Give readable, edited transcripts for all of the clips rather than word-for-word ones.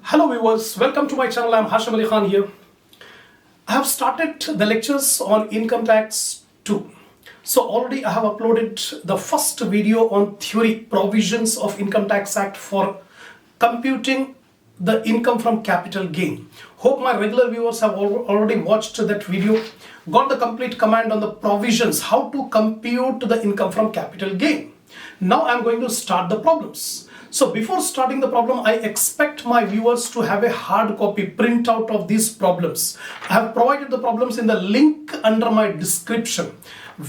Hello viewers, welcome to my channel. I am Hashim Ali Khan here. I have started the lectures on income tax 2. So already I have uploaded the first video on theory provisions of Income Tax Act for computing the income from capital gain. Hope my regular viewers have already watched that video, got the complete command on the provisions, how to compute the income from capital gain. Now I am going to start the problems. So before starting the problem, I expect my viewers to have a hard copy printout of these problems. I have provided the problems in the link under my description.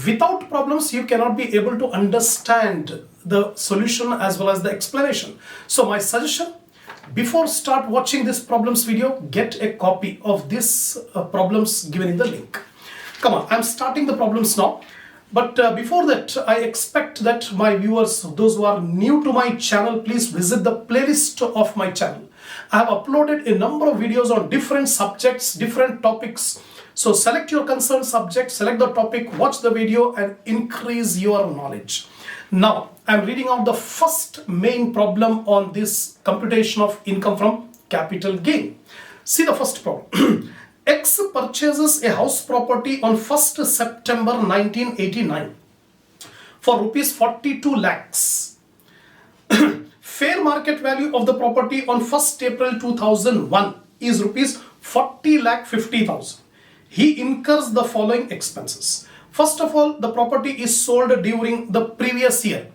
Without problems, you cannot be able to understand the solution as well as the explanation. So my suggestion, before start watching this problems video, get a copy of these problems given in the link. Come on, I'm starting the problems now. But before that, I expect that my viewers, those who are new to my channel, please visit the playlist of my channel. I have uploaded a number of videos on different subjects, different topics. So select your concerned subject, select the topic, watch the video and increase your knowledge. Now, I'm reading out the first main problem on this computation of income from capital gain. See the first problem. X purchases a house property on 1st September 1989 for rupees 42 lakhs. Fair market value of the property on 1st April 2001 is rupees 40 lakh 50,000. He incurs the following expenses. First of all, the property is sold during the previous year.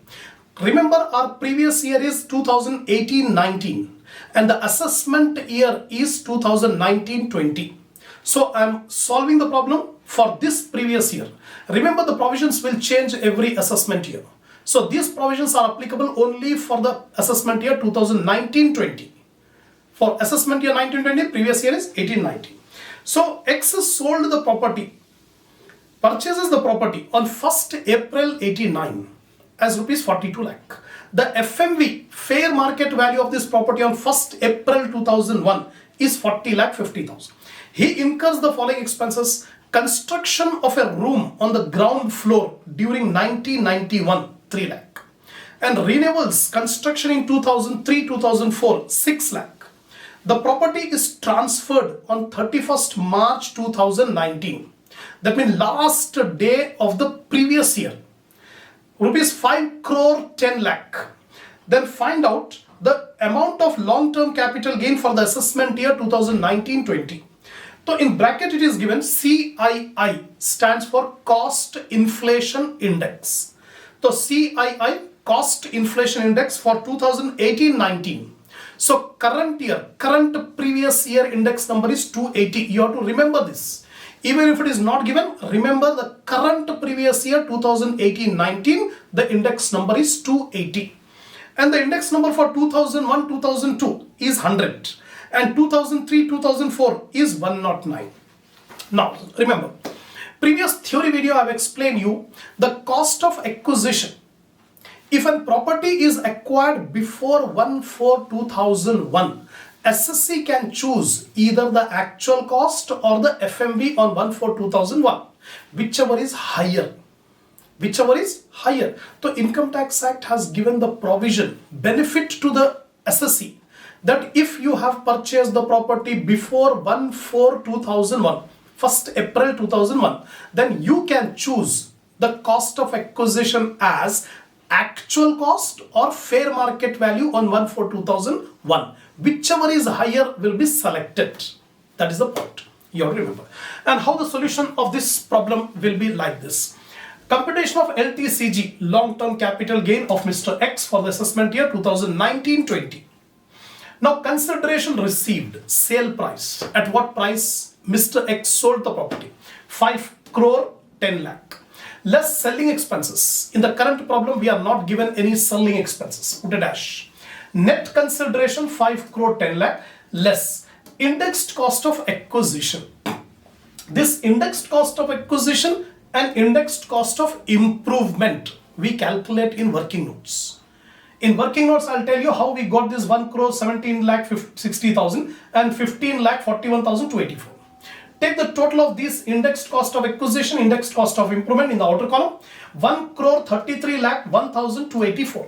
Remember, our previous year is 2018-19 and the assessment year is 2019-20. So I am solving the problem for this previous year. Remember, the provisions will change every assessment year. So these provisions are applicable only for the assessment year 2019-20. For assessment year 19-20, previous year is 18-19. So X sold the property, purchases the property on 1st April 89 as rupees 42 lakh. The FMV, fair market value of this property on 1st April 2001 is 40 lakh 50,000. He incurs the following expenses: construction of a room on the ground floor during 1991, 3 lakh. And renewables, construction in 2003-2004, 6 lakh. The property is transferred on 31st March 2019. That means last day of the previous year. Rupees 5 crore 10 lakh. Then find out the amount of long-term capital gain for the assessment year 2019-20. So in bracket it is given CII stands for Cost Inflation Index. So CII, Cost Inflation Index for 2018-19. So current year, current previous year index number is 280. You have to remember this. Even if it is not given, remember the current previous year 2018-19, the index number is 280. And the index number for 2001-2002 is 100. And 2003-2004 is 109. Now, remember, previous theory video I have explained you the cost of acquisition. If a property is acquired before 1/4/2001, SSC can choose either the actual cost or the FMV on 1/4/2001, whichever is higher. Whichever is higher. The Income Tax Act has given the provision, benefit to the SSC, that if you have purchased the property before 1/4/2001, 1st April 2001, then you can choose the cost of acquisition as actual cost or fair market value on 1/4/2001. Whichever is higher will be selected. That is the point. You have to remember. And how the solution of this problem will be like this. Computation of LTCG, long-term capital gain of Mr. X for the assessment year 2019-20. Now consideration received, sale price. At what price Mr. X sold the property? 5 crore 10 lakh. Less selling expenses. In the current problem, we are not given any selling expenses. Put a dash. Net consideration 5 crore 10 lakh less indexed cost of acquisition. This indexed cost of acquisition and indexed cost of improvement we calculate in working notes. In working notes, I'll tell you how we got this 1 crore 17 lakh 60,000 and 15 lakh 41,284. Take the total of these indexed cost of acquisition, indexed cost of improvement in the outer column, 1 crore 33 lakh 1,284.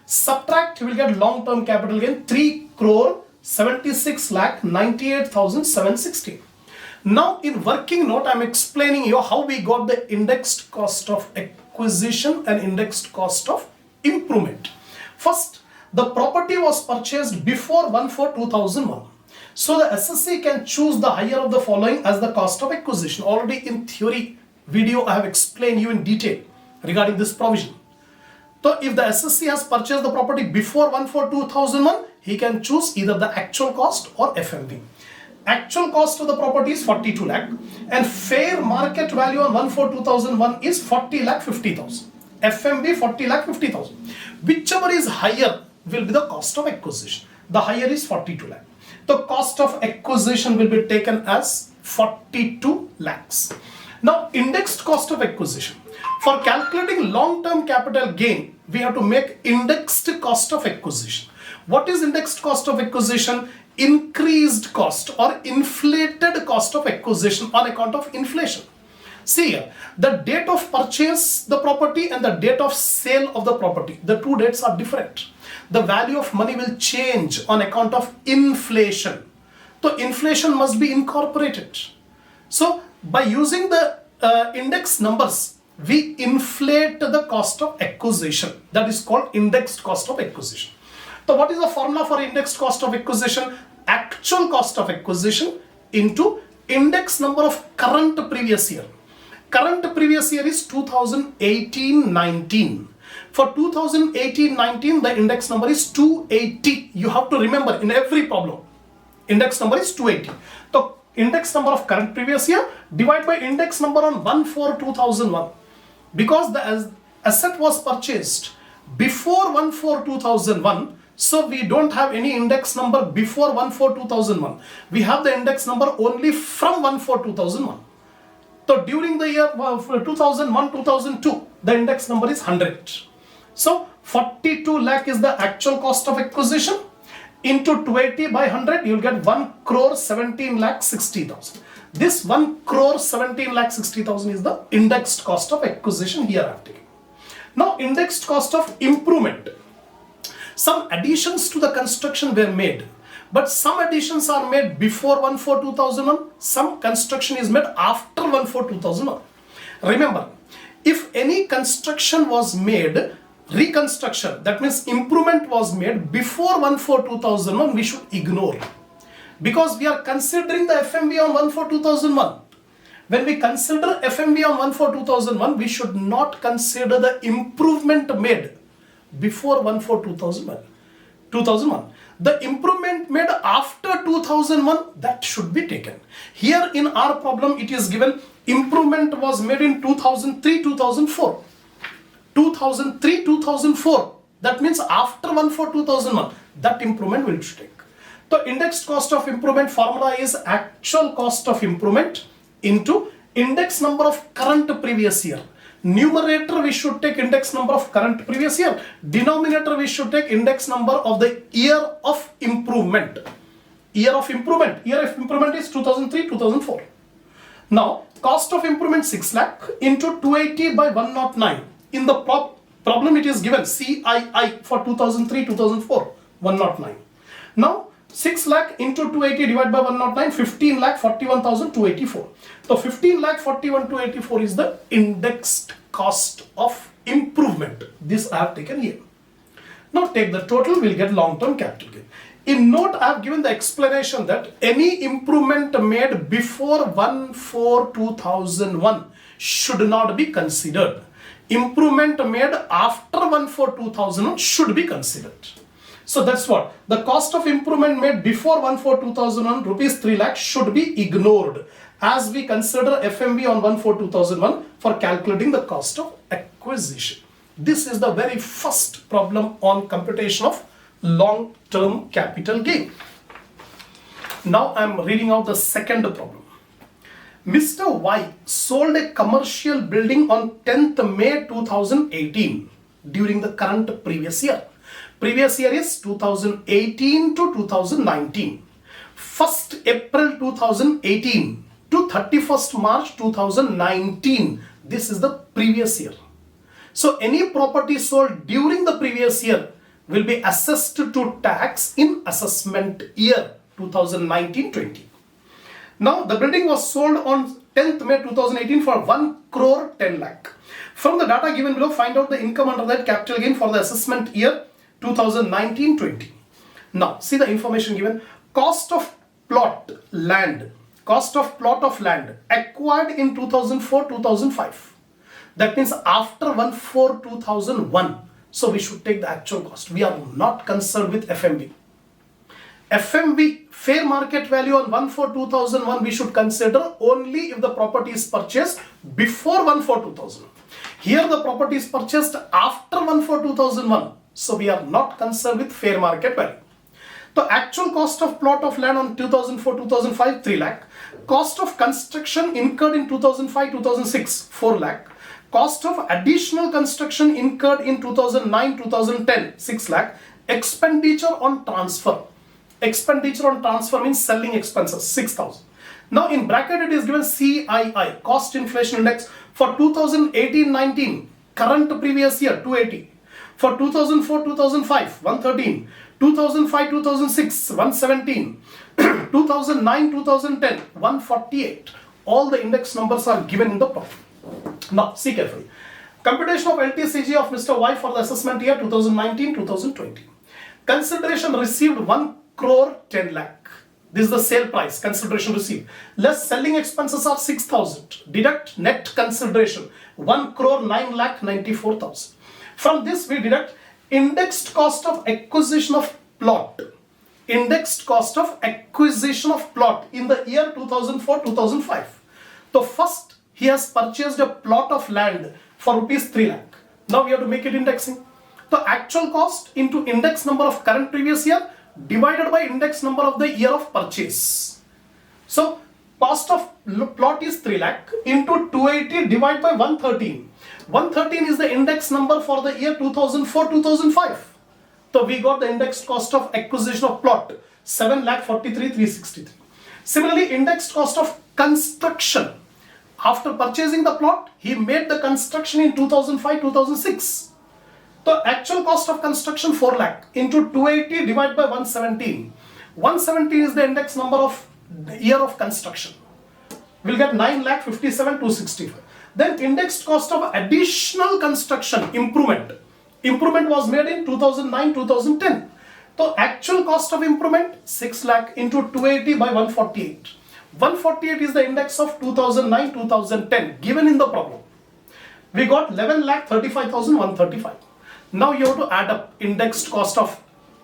Subtract, you will get long-term capital gain 3 crore 76,98,716. Now in working note, I'm explaining you how we got the indexed cost of acquisition and indexed cost of improvement. First, the property was purchased before 1/4/2001. So the SSC can choose the higher of the following as the cost of acquisition. Already in theory video I have explained you in detail regarding this provision. So if the SSC has purchased the property before 1/4/2001, he can choose either the actual cost or FMV. Actual cost of the property is 42 lakh and fair market value on 1/4/2001 is 40,50,000. FMV 40,50,000. Whichever is higher will be the cost of acquisition. The higher is 42 lakh. The cost of acquisition will be taken as 42 lakhs. Now indexed cost of acquisition. For calculating long-term capital gain, we have to make indexed cost of acquisition. What is indexed cost of acquisition? Increased cost or inflated cost of acquisition on account of inflation. See here, the date of purchase the property and the date of sale of the property, the two dates are different. The value of money will change on account of inflation. So inflation must be incorporated. So by using the index numbers, we inflate the cost of acquisition. That is called indexed cost of acquisition. So what is the formula for indexed cost of acquisition? Actual cost of acquisition into index number of current previous year. Current previous year is 2018-19. For 2018-19, the index number is 280. You have to remember in every problem, index number is 280. The index number of current previous year divided by index number on 1/4/2001. Because the asset was purchased before 1/4/2001, so we don't have any index number before 1/4/2001. We have the index number only from 1/4/2001. So during the year 2001-2002, the index number is 100. So 42 lakh is the actual cost of acquisition. Into 280 by 100, you'll get 1,17,60,000. This 1,17,60,000 is the indexed cost of acquisition here I have taken. Now indexed cost of improvement. Some additions to the construction were made, but some additions are made before 1/4/2001. Some construction is made after 1/4/2001. Remember, if any construction was made, reconstruction, that means improvement was made before 1/4/2001, we should ignore. Because we are considering the FMV on 1/4/2001. When we consider FMV on 1/4/2001, we should not consider the improvement made before 1/4/2001. The improvement made after 2001, that should be taken. Here in our problem, it is given improvement was made in 2003-2004. 2003-2004. That means after 1/4/2001, that improvement will take. The indexed cost of improvement formula is actual cost of improvement into index number of current previous year. Numerator we should take index number of current previous year. Denominator we should take index number of the year of improvement. Year of improvement. Year of improvement is 2003-2004. Now cost of improvement 6 lakh into 280 by 109. In the problem it is given CII for 2003-2004 109. Now 6 lakh into 280 divided by 109, 15,41,284. So 15,41,284 is the indexed cost of improvement. This I have taken here. Now take the total, we'll get long-term capital gain. In note, I have given the explanation that any improvement made before 1/4/2001 should not be considered. Improvement made after 1/4/2001 should be considered. So that's what the cost of improvement made before 1/4/2001 rupees 3 lakh should be ignored as we consider FMV on 1/4/2001 for calculating the cost of acquisition. This is the very first problem on computation of long-term capital gain. Now I am reading out the second problem. Mr. Y sold a commercial building on 10th May 2018 during the current previous year. Previous year is 2018 to 2019. 1st April 2018 to 31st March 2019. This is the previous year. So any property sold during the previous year will be assessed to tax in assessment year 2019-20. Now the building was sold on 10th May 2018 for 1 crore 10 lakh. From the data given below, find out the income under that capital gain for the assessment year 2019-20. Now see the information given. Cost of plot of land acquired in 2004-2005. That means after 1/4/2001. So we should take the actual cost. We are not concerned with FMV. FMV, fair market value on 1/4/2001, we should consider only if the property is purchased before 1/4/2001. Here the property is purchased after 1/4/2001. So we are not concerned with fair market value. The actual cost of plot of land on 2004-2005, 3 lakh. Cost of construction incurred in 2005-2006, 4 lakh. Cost of additional construction incurred in 2009-2010, 6 lakh. Expenditure on transfer. Expenditure on transfer means selling expenses, 6,000. Now in bracket it is given CII, cost inflation index, for 2018-19, current previous year, 280. For 2004-2005, 113. 2005-2006, 117. 2009-2010, 148. All the index numbers are given in the problem. Now see carefully. Computation of Ltcg of Mr. Y for the assessment year 2019-2020. Consideration received 1 crore 10 lakh. This is the sale price, consideration received. Less selling expenses are 6,000. Deduct net consideration 1 crore 9 lakh 94,000. From this we deduct indexed cost of acquisition of plot. Indexed cost of acquisition of plot in the year 2004-2005. So first he has purchased a plot of land for rupees 3 lakh. Now we have to make it indexing. The actual cost into index number of current previous year divided by index number of the year of purchase. So cost of plot is 3 lakh into 280 divided by 113. 113 is the index number for the year 2004-2005. So we got the index cost of acquisition of plot 7,43,363. Similarly, indexed cost of construction. After purchasing the plot, he made the construction in 2005-2006. The actual cost of construction 4 lakh into 280 divided by 117. 117 is the index number of year of construction. We'll get 9,57,265. Then indexed cost of additional construction, improvement. Improvement was made in 2009-2010. So actual cost of improvement 6 lakh into 280 by 148. 148 is the index of 2009-2010 given in the problem. We got 11,35,135. Now you have to add up indexed cost of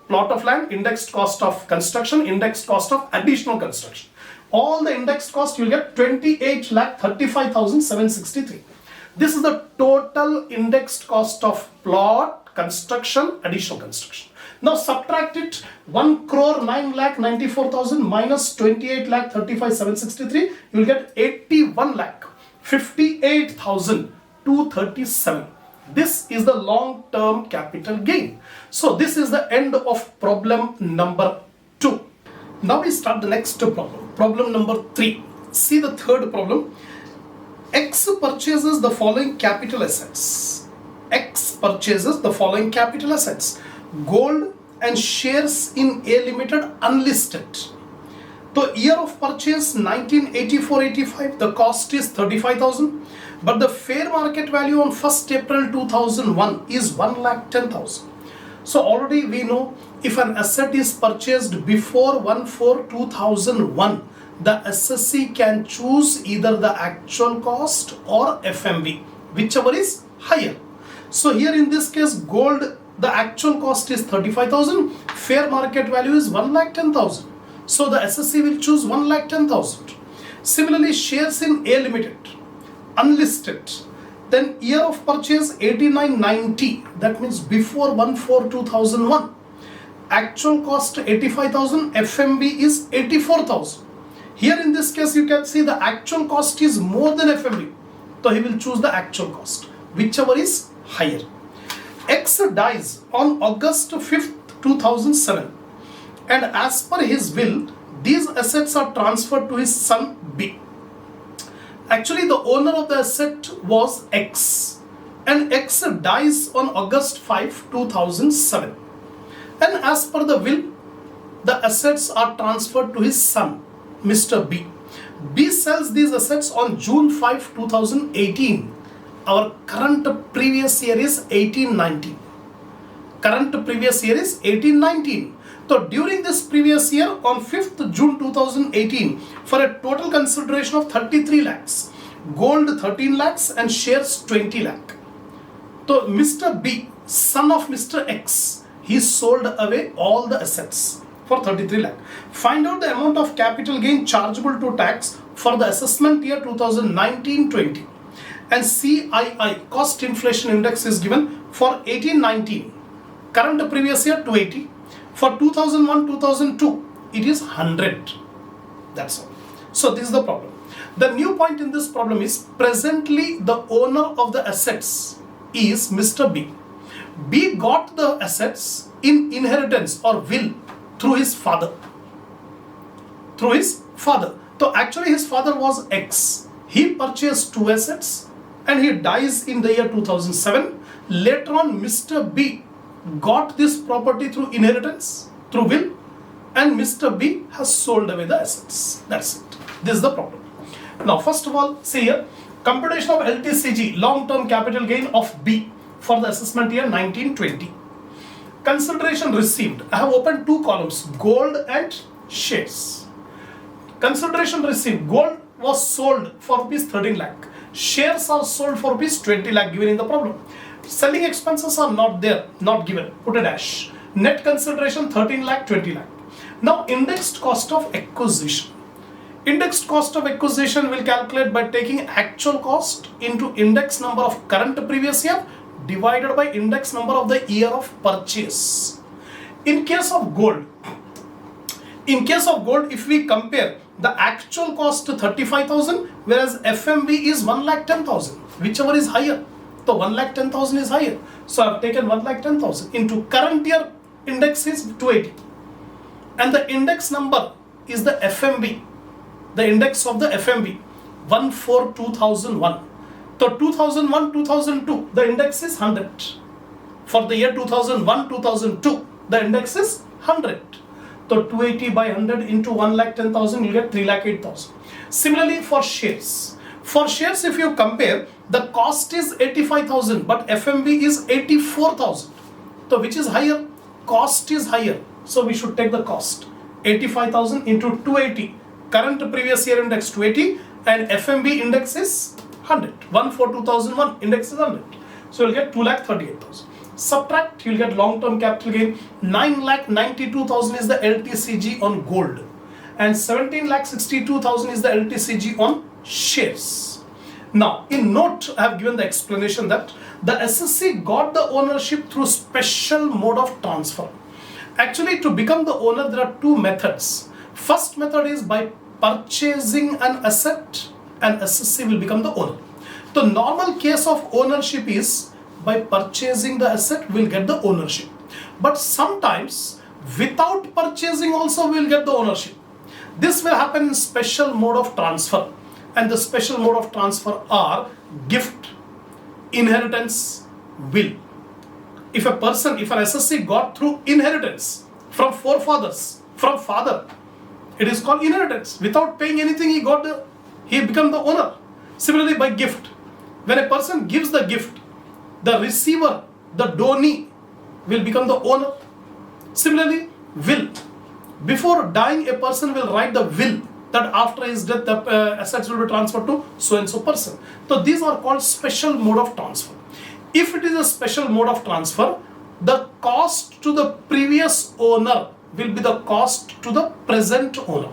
plot of land, indexed cost of construction, indexed cost of additional construction. All the indexed cost you will get 28,35,763. This is the total indexed cost of plot, construction, additional construction. Now subtract it, 1 crore 9 lakh 94,000 minus 28 lakh 35,763. You will get 81 lakh 58,237. This is the long-term capital gain. So this is the end of problem number 2. Now we start the next problem. Problem number 3. See the third problem. X purchases the following capital assets. X purchases the following capital assets. Gold and shares in A Limited unlisted. The year of purchase 1984-85, the cost is 35,000. But the fair market value on 1st April 2001 is 1,10,000. So already we know if an asset is purchased before 1/4/2001, the assessee can choose either the actual cost or FMV, whichever is higher. So here in this case, gold, the actual cost is 35,000, fair market value is 1,10,000. So the assessee will choose 1,10,000. Similarly, shares in A Limited, unlisted, then year of purchase 89-90, that means before 1/4/2001. Actual cost 85,000, FMV is 84,000. Here in this case you can see the actual cost is more than FMV, so he will choose the actual cost, whichever is higher. X dies on August 5th, 2007, and as per his will, these assets are transferred to his son B. Actually, the owner of the asset was X, and X dies on August 5, 2007. And as per the will, the assets are transferred to his son, Mr. B. B sells these assets on June 5, 2018. Our current previous year is 1819. Current previous year is 1819. So during this previous year, on 5th June 2018, for a total consideration of 33 lakhs, gold 13 lakhs and shares 20 lakh. So Mr. B, son of Mr. X, he sold away all the assets for 33 lakh. Find out the amount of capital gain chargeable to tax for the assessment year 2019-20. And CII, cost inflation index, is given for 1819. Current previous year 280. For 2001-2002, it is 100. That's all. So this is the problem. The new point in this problem is presently the owner of the assets is Mr. B. B got the assets in inheritance or will through his father. Through his father. So actually his father was X. He purchased two assets and he dies in the year 2007. Later on, Mr. B got this property through inheritance, through will, and Mr. B has sold away the assets. That's it. This is the problem. Now, first of all, see here, computation of Ltcg, long-term capital gain of B for the assessment year 1920. Consideration received. I have opened two columns, gold and shares. Consideration received. Gold was sold for rupees 13 lakh. Shares are sold for rupees 20 lakh given in the problem. Selling expenses are not there, not given. Put a dash. Net consideration 13 lakh, 20 lakh. Now indexed cost of acquisition. Indexed cost of acquisition will calculate by taking actual cost into index number of current previous year divided by index number of the year of purchase. In case of gold, if we compare the actual cost to 35,000, whereas FMV is 1,10,000, whichever is higher. So 1,10,000 is higher. So I have taken 1,10,000 into current year index is 280. And the index number is the FMV. The index of the FMV 142,001. So 2001, 2002, the index is 100. For the year 2001, 2002, the index is 100. So 280 by 100 into 1,10,000, you get 3,08,000. Similarly for shares. For shares, if you compare, the cost is 85,000, but FMV is 84,000. So which is higher? Cost is higher. So we should take the cost. 85,000 into 280. Current previous year index 280 and FMV index is 100. 142,001 index is 100. So you'll get 2,38,000. Subtract, you'll get long-term capital gain. 9,92,000 is the Ltcg on gold. And 17,62,000 is the Ltcg on shares. Now, in note, I have given the explanation that the SSC got the ownership through special mode of transfer. Actually, to become the owner, there are two methods. First method is by purchasing an asset and SSC will become the owner. The normal case of ownership is by purchasing the asset, we'll get the ownership. But sometimes, without purchasing also, we'll get the ownership. This will happen in special mode of transfer. And the special mode of transfer are gift, inheritance, will. If an SSC got through inheritance from forefathers, from father, it is called inheritance. Without paying anything, he become the owner. Similarly, by gift, when a person gives the gift, the receiver, the donee, will become the owner. Similarly, will. Before dying, a person will write the will that after his death, the assets will be transferred to so-and-so person. So these are called special mode of transfer. If it is a special mode of transfer, the cost to the previous owner will be the cost to the present owner.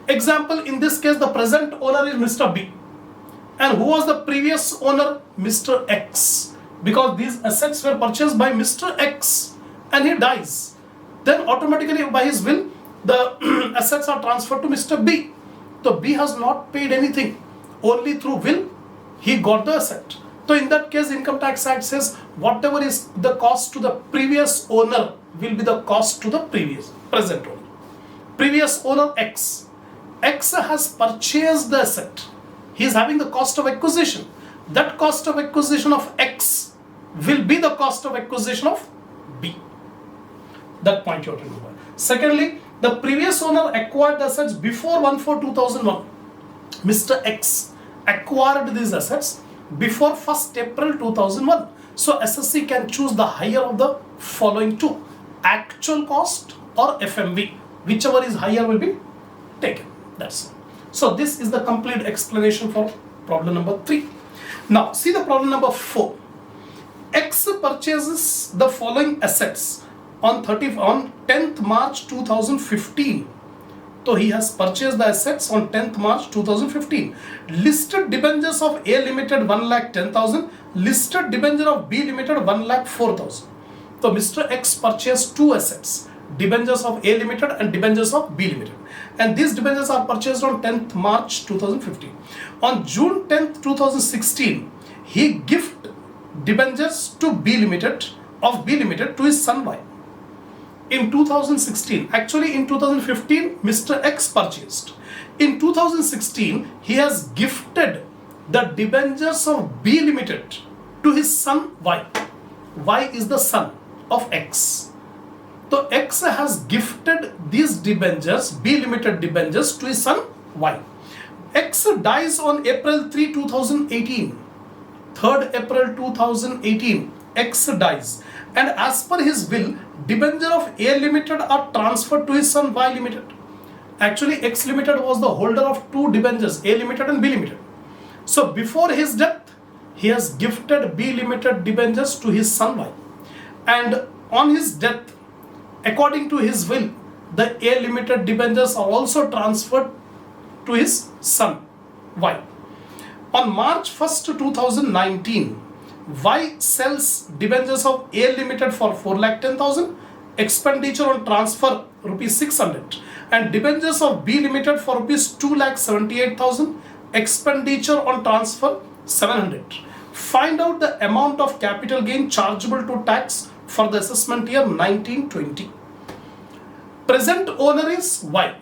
Example, in this case, the present owner is Mr. B. And who was the previous owner? Mr. X. Because these assets were purchased by Mr. X and he dies. Then automatically by his will, the assets are transferred to Mr. B. So B has not paid anything. Only through will, he got the asset. So in that case, Income Tax Act says whatever is the cost to the previous owner will be the cost to the present owner. Previous owner X. X has purchased the asset. He is having the cost of acquisition. That cost of acquisition of X will be the cost of acquisition of B. That point you have to remember. Secondly, the previous owner acquired the assets before 1/4/2001. Mr. X acquired these assets before 1st April 2001. So SSC can choose the higher of the following two: actual cost or FMV. Whichever is higher will be taken. That's it. So this is the complete explanation for problem number 3. Now see the problem number 4. X purchases the following assets on 10th March 2015. So he has purchased the assets on 10th March 2015. Listed debentures of A Limited 1,10,000. Listed debenture of B Limited 1,04,000. So Mr. X purchased two assets, debentures of A Limited and debentures of B Limited. And these debentures are purchased on 10th March 2015. On June 10th 2016, he gifted debentures to B Limited to his son Y. In 2016, actually in 2015, Mr. X purchased. In 2016, he has gifted the debentures of B Limited to his son Y. Y is the son of X. So X has gifted these debentures, B Limited debentures, to his son Y. X dies on April 3, 2018. 3rd April 2018, X dies. And as per his will, debenture of A Limited are transferred to his son Y Limited. Actually, X Limited was the holder of two debentures, A Limited and B Limited. So before his death, he has gifted B Limited debentures to his son Y. And on his death, according to his will, the A Limited debentures are also transferred to his son Y. On March 1st, 2019, Y sells debentures of A Limited for 4,10,000, expenditure on transfer rupees 600, and debentures of B Limited for rupees 2,78,000, expenditure on transfer 700. Find out the amount of capital gain chargeable to tax for the assessment year 1920. Present owner is Y.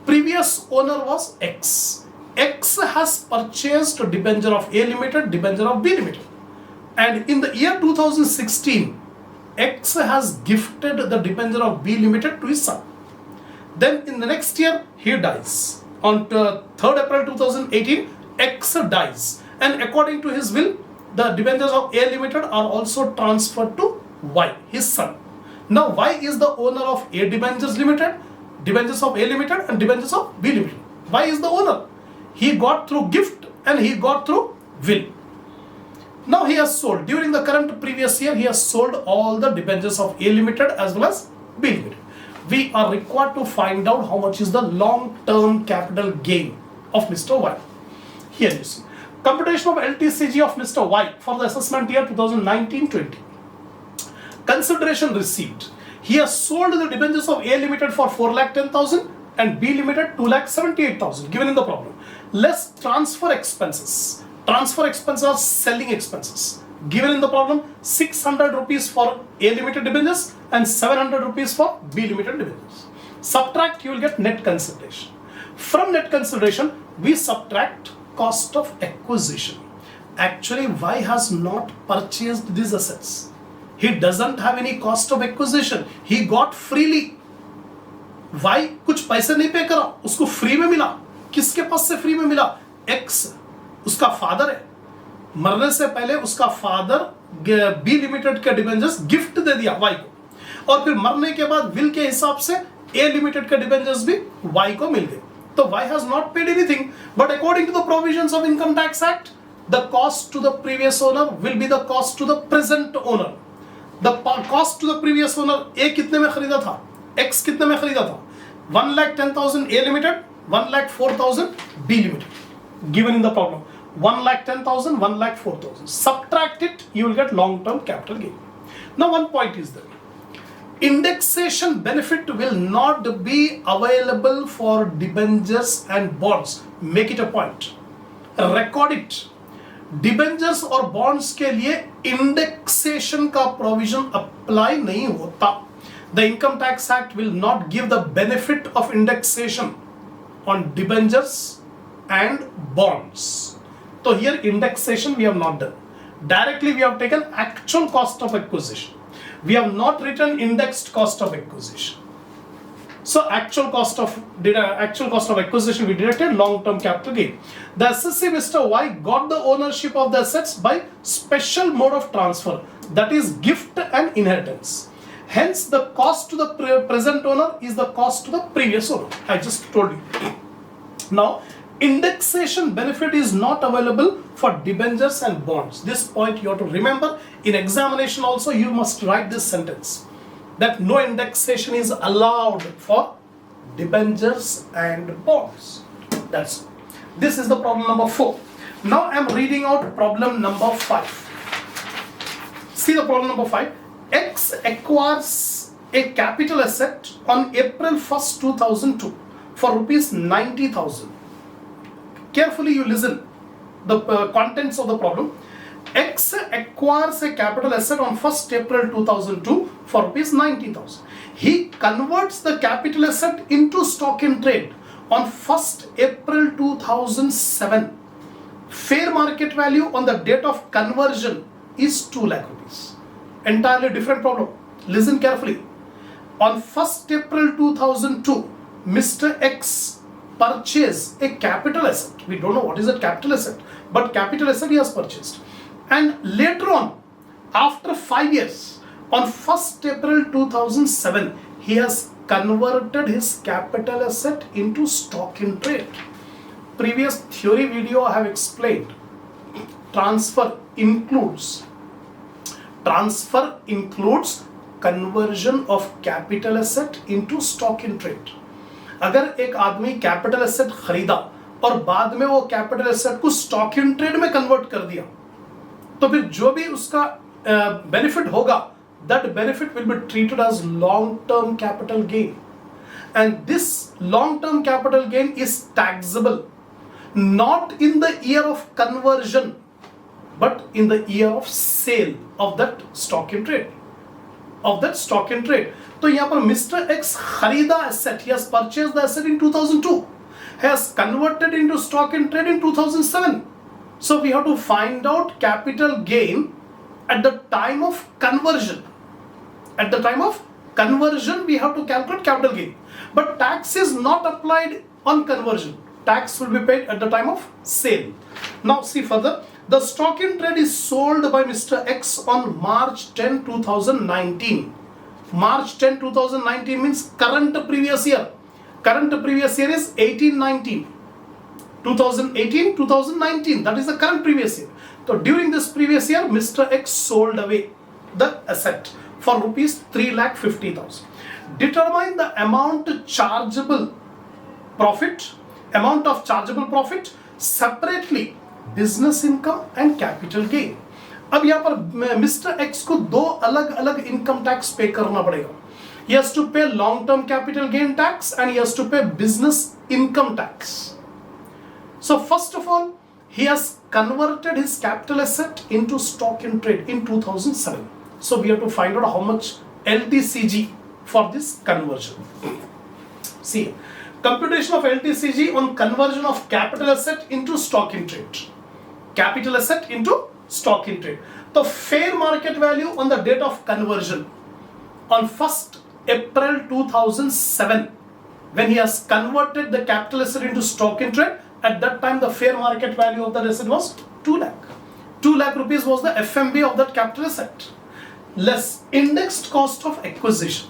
Previous owner was X. X has purchased debenture of A Limited, debenture of B Limited. And in the year 2016, X has gifted the debenture of B Limited to his son. Then in the next year, he dies. On 3rd April 2018, X dies. And according to his will, the debentures of A Limited are also transferred to Y, his son. Now Y is the owner of A Debentures Limited, debentures of A Limited and debentures of B Limited. Y is the owner. He got through gift and he got through will. Now he has sold, during the current previous year, he has sold all the debentures of A Limited as well as B Limited. We are required to find out how much is the long-term capital gain of Mr. Y. Here you see. Computation of Ltcg of Mr. Y for the assessment year 2019-20. Consideration received. He has sold the debentures of A Limited for 4,10,000 and B Limited 2,78,000 given in the problem. Less transfer expenses. Transfer expenses are selling expenses. Given in the problem, 600 rupees for A Limited debentures and 700 rupees for B Limited debentures. Subtract, you will get net consideration. From net consideration, we subtract cost of acquisition. Actually, Y has not purchased these assets. He doesn't have any cost of acquisition. He got freely. Y कुछ पैसे नहीं पे करा, उसको free में मिला. किसके पास से फ्री में मिला? X, उसका फादर है. मरने से पहले उसका फादर बी लिमिटेड के डिबेंचर्स गिफ्ट दे दिया वाई को, और फिर मरने के बाद विल के हिसाब से ए लिमिटेड के डिबेंचर्स भी वाई को मिल गए. तो Y has not paid anything, but according to the provisions of income tax act, the cost to the previous owner will be the cost to the present owner. The cost to the previous owner, A कितने में खरीदा था, x कितने में खरीदा था? 1,10,000 A limited, 1,04,000 B limited. Given in the problem 1,10,000, 1,04,000. Subtract it, you will get long-term capital gain. Now one point is that indexation benefit will not be available for debentures and bonds. Make it a point. Record it. Debentures और bonds के लिए indexation का provision apply नहीं होता. The Income Tax Act will not give the benefit of indexation on debentures and bonds. So here indexation we have not done. Directly we have taken actual cost of acquisition. We have not written indexed cost of acquisition. So actual cost of acquisition we deducted, long-term capital gain. The assessee Mr. Y got the ownership of the assets by special mode of transfer, that is gift and inheritance. Hence the cost to the present owner is the cost to the previous owner. I just told you. Now indexation benefit is not available for debentures and bonds. This point you have to remember. In examination also you must write this sentence, that no indexation is allowed for debentures and bonds. This is the problem number 4. Now I am reading out problem number 5. See the problem number 5. X acquires a capital asset on April 1st, 2002 for rupees 90,000. Carefully you listen the contents of the problem. X acquires a capital asset on 1st April 2002 for rupees 90,000. He converts the capital asset into stock in trade on 1st April 2007. Fair market value on the date of conversion is 2 lakh rupees. Entirely different problem. Listen carefully. On 1st April 2002, Mr. X purchased a capital asset. We don't know what is a capital asset, but capital asset he has purchased. And later on, after 5 years, on 1st April 2007, he has converted his capital asset into stock in trade. Previous theory video I have explained. Transfer includes conversion of capital asset into stock in trade. अगर एक आदमी capital asset खरीदा और बाद में वो capital asset को stock in trade में कन्वर्ट कर दिया, तो फिर जो भी उसका बेनिफिट होगा, that benefit will be treated as long-term capital gain, and this long-term capital gain is taxable not in the year of conversion but in the year of sale of that stock in trade. तो यहाँ पर Mr. X खरीदा asset, he has purchased the asset in 2002, has converted into stock in trade in 2007. So we have to find out capital gain at the time of conversion. At the time of conversion we have to calculate capital gain, but tax is not applied on conversion. Tax will be paid at the time of sale. Now see further. The stock in trade is sold by Mr. X on March 10, 2019. March 10, 2019 means current previous year. Current previous year is 18-19. 2018, 2019. That is the current previous year. So during this previous year, Mr. X sold away the asset for rupees 3,50,000. Determine the amount of chargeable profit separately, business income and capital gain. अब यहाँ पर mister x को दो अलग अलग income tax पे करना पड़ेगा. He has to pay long-term capital gain tax and he has to pay business income tax. So first of all, he has converted his capital asset into stock in trade in 2007. So we have to find out how much Ltcg for this conversion. See, computation of Ltcg on conversion of capital asset into stock in trade. Capital asset into stock in trade. The fair market value on the date of conversion on 1st April 2007, when he has converted the capital asset into stock in trade, at that time the fair market value of that asset was 2 lakh. 2 lakh rupees was the FMV of that capital asset. Less indexed cost of acquisition.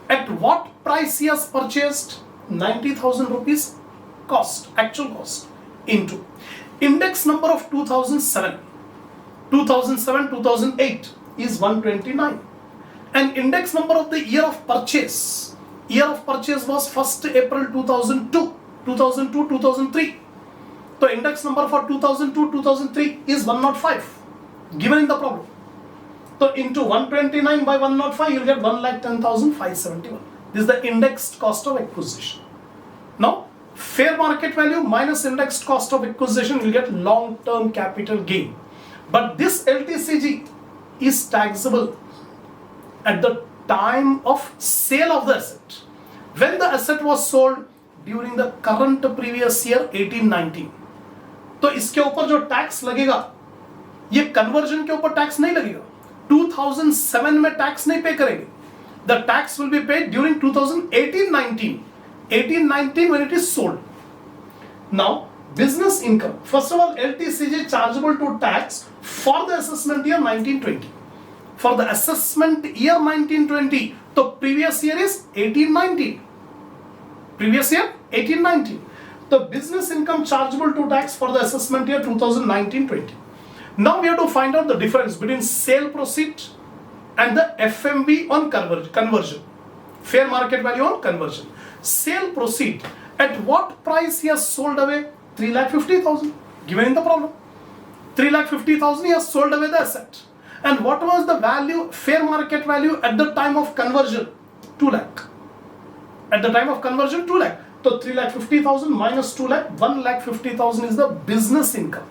At what price he has purchased? 90,000 rupees cost, actual cost, into index number of 2007, 2008 is 129, and index number of the year of purchase was 1st April 2002, 2003. So index number for 2002, 2003 is 105 given in the problem. So into 129 by 105 you will get 1,10,571. This is the indexed cost of acquisition. Now fair market value minus indexed cost of acquisition will get long-term capital gain. But this Ltcg is taxable at the time of sale of the asset. When the asset was sold during the current previous year 18-19. तो इसके ऊपर जो tax लगेगा, ये conversion के ऊपर tax नहीं लगेगा. 2007 में टैक्स नहीं पे करेंगे. The tax will be paid during 2018-19. 18-19 when it is sold. Now, business income. First of all, Ltcg chargeable to tax for the assessment year 1920. For the assessment year 1920, the previous year is 18-19. Previous year 18-19. The business income chargeable to tax for the assessment year 2019-20. Now we have to find out the difference between sale proceed and the FMV on conversion. Fair market value on conversion. Sale proceed. At what price he has sold away? 3,50,000. Given in the problem. 3,50,000 he has sold away the asset. And what was the value, fair market value at the time of conversion? 2 lakh. At the time of conversion, 2 lakh. So 3,50,000 minus 2 lakh, 1,50,000 is the business income.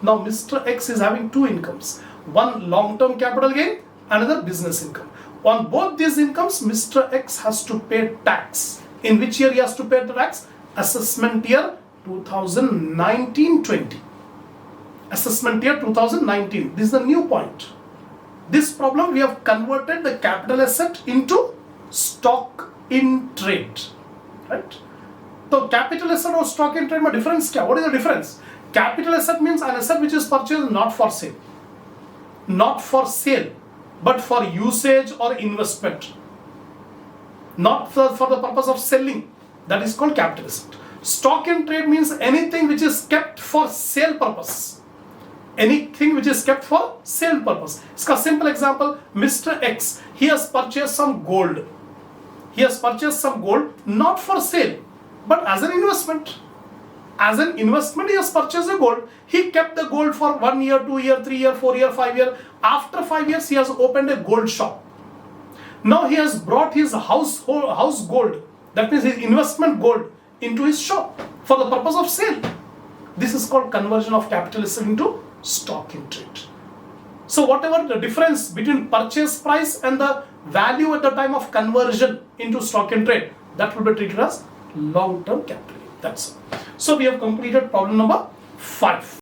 Now Mr. X is having two incomes. One long-term capital gain, another business income. On both these incomes, Mr. X has to pay tax. In which year he has to pay the tax? Assessment year 2019-20. Assessment year 2019. This is the new point. This problem we have converted the capital asset into stock in trade. Right? So capital asset or stock in trade, difference. What is the difference? Capital asset means an asset which is purchased not for sale. Not for sale, but for usage or investment. Not for the purpose of selling. That is called capital asset. Stock in trade means anything which is kept for sale purpose. Anything which is kept for sale purpose. A simple example, Mr. X, he has purchased some gold. He has purchased some gold not for sale, but as an investment. As an investment, he has purchased a gold. He kept the gold for 1 year, 2 year, 3 year, 4 year, 5 year. After 5 years, he has opened a gold shop. Now he has brought his house gold, that means his investment gold, into his shop for the purpose of sale. This is called conversion of capital asset into stock in trade. So whatever the difference between purchase price and the value at the time of conversion into stock in trade, that will be treated as long-term capital. That's all. So we have completed problem number 5.